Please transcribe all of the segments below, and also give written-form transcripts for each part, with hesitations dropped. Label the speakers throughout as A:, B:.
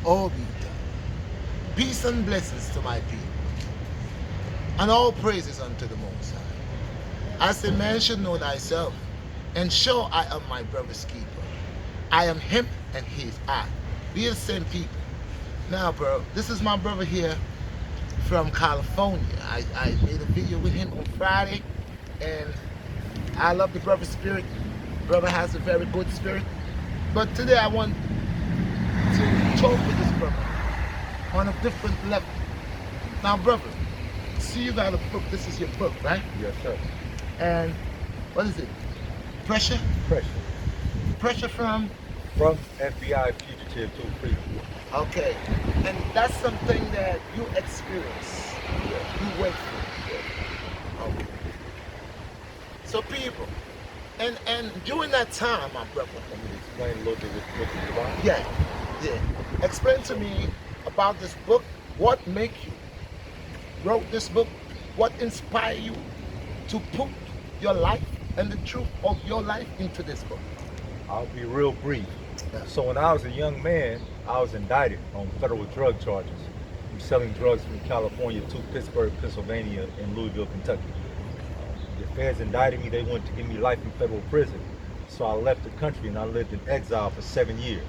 A: all be done. Peace and blessings to my people, and all praises unto the Most High. As a man should know thyself, and show I am my brother's keeper. I am him, and he is I. We are the same people. Now, bro, this is my brother here from California. I made a video with him on Friday, and I love the brother's spirit. Brother has a very good spirit. But today I want to talk with this brother on a different level. Now, brother, see, you got a book. This is your book, right?
B: Yes, sir.
A: And what is it? Pressure?
B: Pressure.
A: Pressure from?
B: From FBI fugitive to freedom.
A: Okay. And that's something that you experience.
B: Yes.
A: You went through.
B: Yes.
A: Okay. So people, and during that time, my brother.
B: Let me explain a little bit what you about.
A: Yeah. Explain to me about this book. What make you wrote this book? What inspired you to put your life and the truth of your life into this book?
B: I'll be real brief.
A: Yeah.
B: So when I was a young man, I was indicted on federal drug charges. I'm selling drugs from California to Pittsburgh, Pennsylvania, and Louisville, Kentucky. The feds indicted me. They wanted to give me life in federal prison. So I left the country and I lived in exile for 7 years.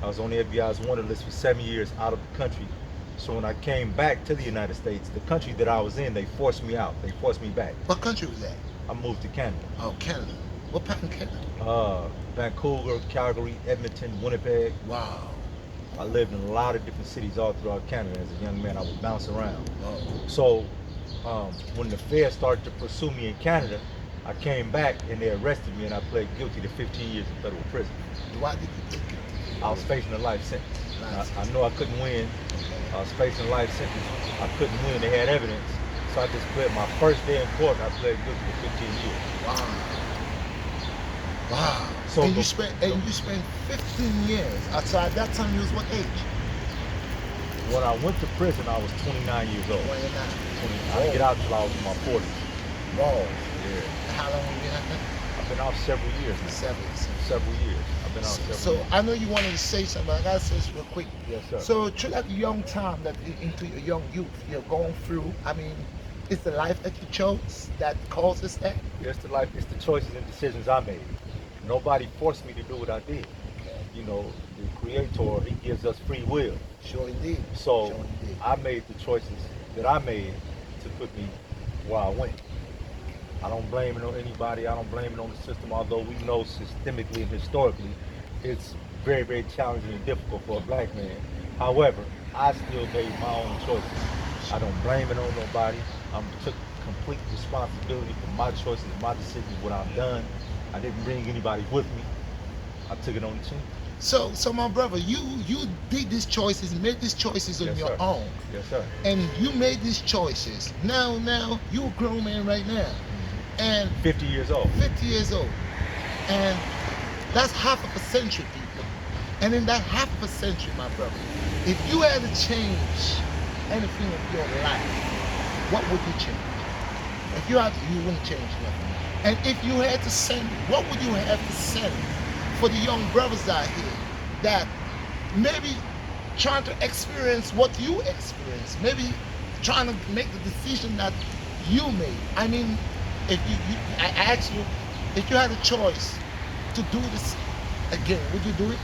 B: I was on the FBI's wanted list for 7 years out of the country. So when I came back to the United States, the country that I was in, they forced me out. They forced me back.
A: What country was that?
B: I moved to Canada.
A: Oh, Canada. What part in Canada?
B: Vancouver, Calgary, Edmonton, Winnipeg.
A: Wow.
B: I lived in a lot of different cities all throughout Canada. As a young man, I would bounce around.
A: Oh.
B: So when the feds started to pursue me in Canada, I came back and they arrested me and I pled guilty to 15 years in federal prison.
A: Why did you plead guilty?
B: I was facing a life sentence. I know I couldn't win. I was facing a life sentence. I couldn't win. They had evidence. So I just pled my first day in court. I pled guilty to 15 years.
A: Wow. Wow.
B: So
A: and you spent 15 years. So at that time you was what age?
B: When I went to prison, I was 29 years old.
A: 29.
B: I didn't get out until I was in my 40s.
A: Whoa.
B: Yeah.
A: How long have you been out there?
B: I've been out several years now. Several years. I've been out several
A: So
B: years.
A: I know you wanted to say something, but I gotta say this real quick.
B: Yes, sir.
A: So through that young time, that into your young youth, you're going through, I mean, it's the life that you chose that causes that?
B: It's the life, it's the choices and decisions I made. Nobody forced me to do what I did. You know, the Creator, He gives us free will.
A: Sure indeed.
B: So
A: Sure indeed.
B: I made the choices that I made to put me where I went. I don't blame it on anybody. I don't blame it on the system, although we know systemically and historically it's very, very challenging and difficult for a black man. However, I still made my own choices. I don't blame it on nobody. I took complete responsibility for my choices, my decisions, what I've done. I didn't bring anybody with me. I took it on the chin.
A: So my brother, you did these choices, made these choices on
B: Yes,
A: your
B: sir.
A: own.
B: Yes, sir.
A: And you made these choices. Now you're a grown man right now. And
B: 50 years old.
A: 50 years old. And that's half of a century, people. And in that half of a century, my brother, if you had to change anything in your life, what would you change? If you had to, you wouldn't change nothing. And if you had to send, what would you have to send for the young brothers out here that maybe trying to experience what you experienced, maybe trying to make the decision that you made? I mean, if I ask you, if you had a choice to do this again, would you do it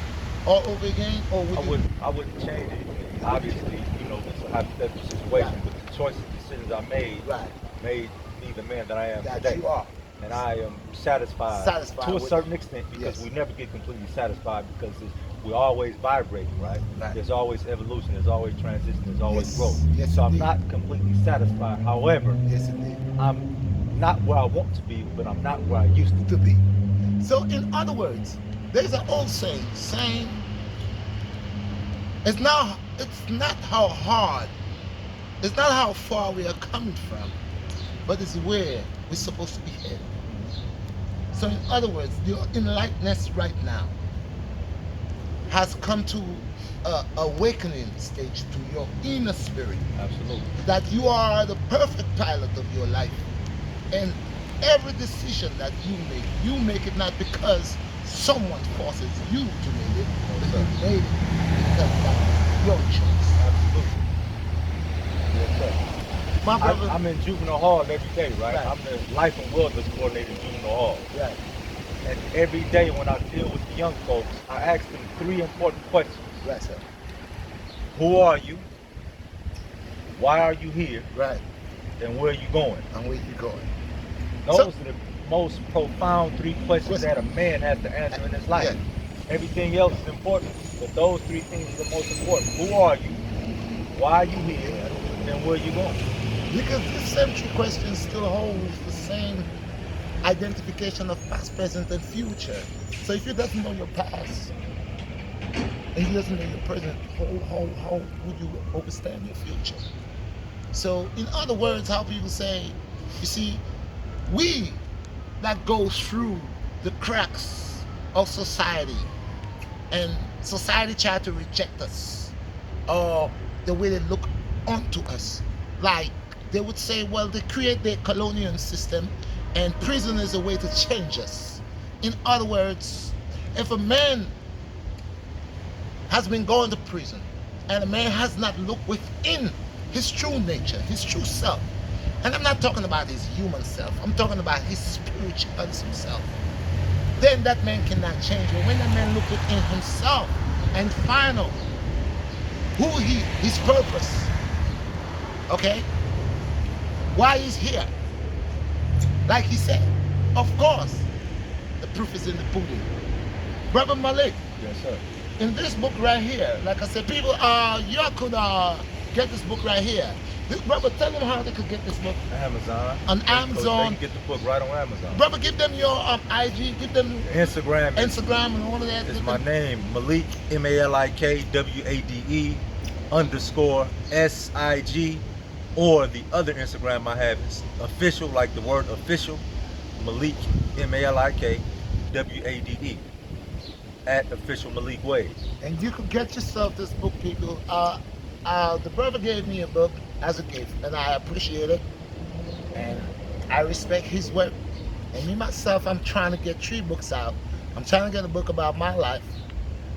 A: all over again, or would
B: I wouldn't change it. Obviously, you know, it's a hypothetical situation,
A: Right.
B: but the choices, decisions I made,
A: Right.
B: made me the man that I am
A: that
B: today.
A: you are?
B: And I am satisfied to a
A: with-
B: certain extent, because
A: Yes.
B: we never get completely satisfied, because we're always vibrating, right?
A: Right.
B: There's always evolution, there's always transition, there's always
A: Yes.
B: growth.
A: Yes,
B: so I'm
A: indeed.
B: not completely satisfied. However,
A: Yes, indeed.
B: I'm not where I want to be, but I'm not where I used to be.
A: To be. So in other words, there's an old saying it's not how hard, it's not how far we are coming from, but it's where we're supposed to be headed. So in other words, your enlightenment right now has come to a awakening stage to your inner spirit,
B: Absolutely.
A: that you are the perfect pilot of your life. And every decision that you make it not because someone forces you to make it, but you made it because that your choice.
B: Absolutely. Yes, sir.
A: My brother.
B: I'm in juvenile hall every day, right?
A: Right.
B: I'm the life and wellness coordinator in juvenile hall.
A: Right.
B: And every day when I deal with the young folks, I ask them 3 important questions.
A: Right, sir.
B: Who are you? Why are you here?
A: Right.
B: And where are you going?
A: And where you going?
B: Those are the most profound 3 questions that a man has to answer in his life.
A: Yeah.
B: Everything else is important, but those 3 things are the most important. Who are you? Why are you here? And where are you going?
A: Because this central question still holds the same identification of past, present, and future. So if you doesn't know your past and you doesn't know your present, how would you understand your future? So in other words, how people say, you see, we that go through the cracks of society and society try to reject us or the way they look onto us, like they would say, well, they create their colonial system and prison is a way to change us. In other words, if a man has been going to prison and a man has not looked within his true nature, his true self, and I'm not talking about his human self, I'm talking about his spiritualism self, then that man cannot change. But when that man look within himself and find out who his purpose, okay, why he's here, like he said, of course, the proof is in the pudding. Brother Malik,
B: Yes, sir.
A: in this book right here, like I said, people, you could get this book right here. This brother, tell them how they could get this book.
B: Amazon.
A: On
B: They
A: Amazon.
B: can get the book right on Amazon.
A: Brother, give them your IG, give them
B: Instagram.
A: Instagram and all of that.
B: It's my name, Malik, MALIKWADE _SIG, or the other Instagram I have is official, like the word official, Malik, MALIKWADE at official Malik Wade.
A: And you could get yourself this book, people. The brother gave me a book as a gift, and I appreciate it, and I respect his work. And me myself, I'm trying to get 3 books out. I'm trying to get a book about my life.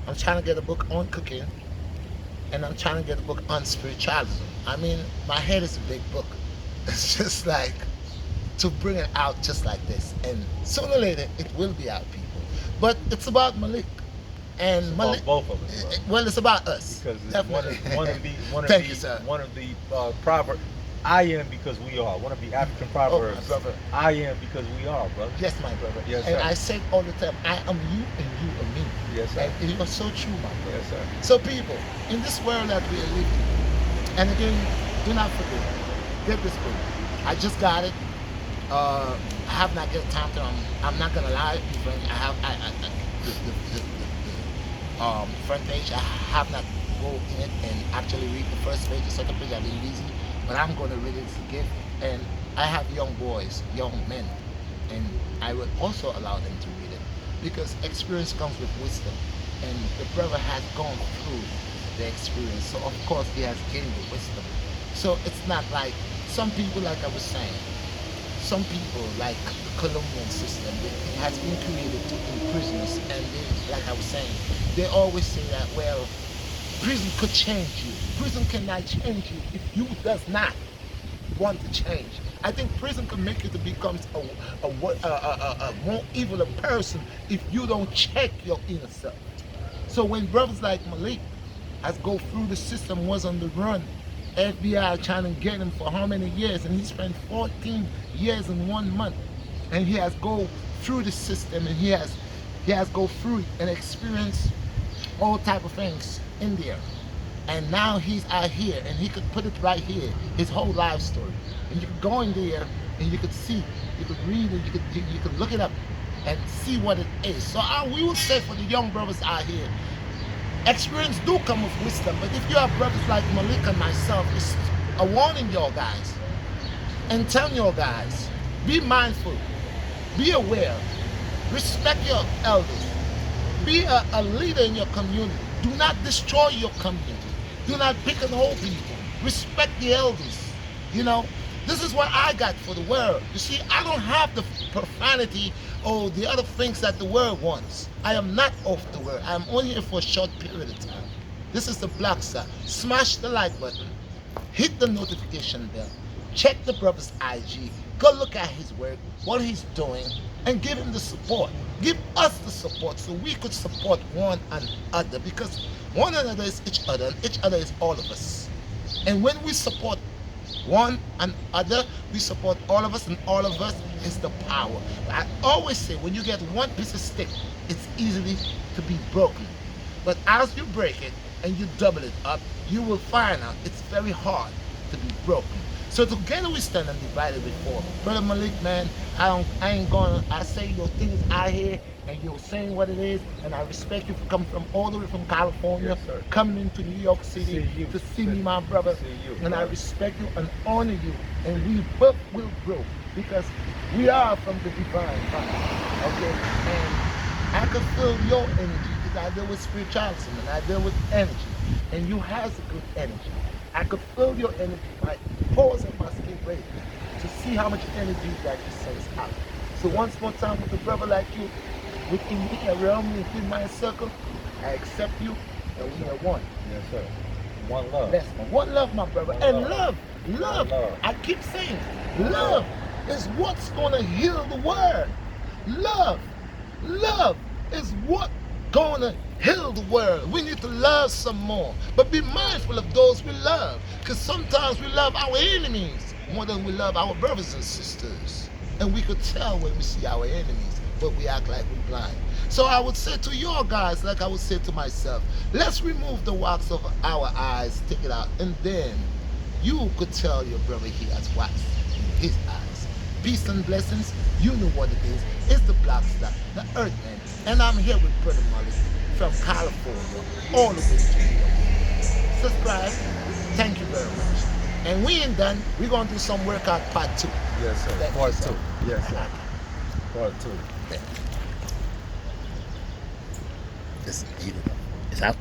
A: I'm trying to get a book on cooking, and I'm trying to get a book on spiritualism. I mean, my head is a big book. It's just like to bring it out just like this, and sooner or later it will be out, people. But it's about Malik. And
B: It's
A: Malik,
B: about both of us, bro.
A: well, it's about us.
B: Because it's
A: Definitely. Thank you, sir.
B: one of the proverbs. I am because we are. One of the African proverbs.
A: my brother.
B: I am because we are, brother.
A: Yes, my brother.
B: Yes,
A: and
B: sir.
A: I say all the time, I am you and you are me.
B: Yes, sir.
A: And you are so true, my brother.
B: Yes, sir.
A: So people, in this world that we are living, and again, do not forget, get this book. I just got it. I have not get time to. I'm not gonna lie, people. I have the front page. I have not go in it and actually read the first page. The second page I've been busy, but I'm gonna read it as a gift. And I have young boys, young men, and I will also allow them to read it because experience comes with wisdom, and the brother has gone through the experience, so of course he has gained the wisdom. So it's not like some people, like I was saying, some people like the Colombian system, it has been created to imprison us, and they, like I was saying, they always say that, well, prison could change you. Prison cannot change you if you does not want to change. I think prison can make you to become a more evil a person if you don't check your inner self. So when brothers like Malik has go through the system, was on the run, FBI trying to get him for how many years, and he spent 14 years in 1 month, and he has go through the system, and he has go through it and experienced all type of things in there, and now he's out here, and he could put it right here, his whole life story, and you could go in there and you could see, you could read it, you could look it up and see what it is. So we would say for the young brothers out here, experience do come with wisdom, but if you have brothers like Malik and myself, it's a warning y'all guys, and tell y'all guys, be mindful, be aware, respect your elders, be a leader in your community. Do not destroy your community. Do not pick and hold people. Respect the elders. You know, this is what I got for the world. You see, I don't have the profanity or the other things that the world wants. I am not off the world. I'm only here for a short period of time. This is the BlackStar. Smash the like button. Hit the notification bell. Check the brother's IG. Go look at his work, what he's doing, and give him the support. Give us the support so we could support one another, because one another is each other and each other is all of us. And when we support one another, we support all of us, and all of us is the power. I always say, when you get one piece of stick, it's easily to be broken. But as you break it and you double it up, you will find out it's very hard to be broken. So together we stand undivided before. Brother Malik, man, I say your things out here and you're saying what it is, and I respect you for coming from all the way from California,
B: Yes,
A: coming into New York City to see me, my brother. And I respect you and honor you, and we both will grow because we are from the divine Father. Okay? And I can feel your energy because I deal with spirituality and I deal with energy, and you has a good energy. I could feel your energy, my pores and my skin ready to see how much energy that you sends out. So once more time, with a brother like you, within me, around me, within my circle, I accept you, and we are one.
B: Yes, sir. One love.
A: Yes, one love, my brother.
B: One
A: And
B: love.
A: love. I keep saying, love is what's gonna heal the world. Love is what gonna heal the world. We need to love some more, but be mindful of those we love, because sometimes we love our enemies more than we love our brothers and sisters, and we could tell when we see our enemies, but we act like we're blind. So I would say to your guys, like I would say to myself, let's remove the wax of our eyes, take it out, and then you could tell your brother he has wax in his eyes. Peace and blessings. You know what it is. It's the BlackStar, the Earthman, and I'm here with Brother Malik from California, all the way to New York. Subscribe. Thank you very much. And we ain't done. We're gonna do some workout part 2.
B: Yes, sir.
A: Thank
B: Part
A: you, sir.
B: 2. Yes, sir. Part 2.
A: Thank you. Listen, eat it up. It's out.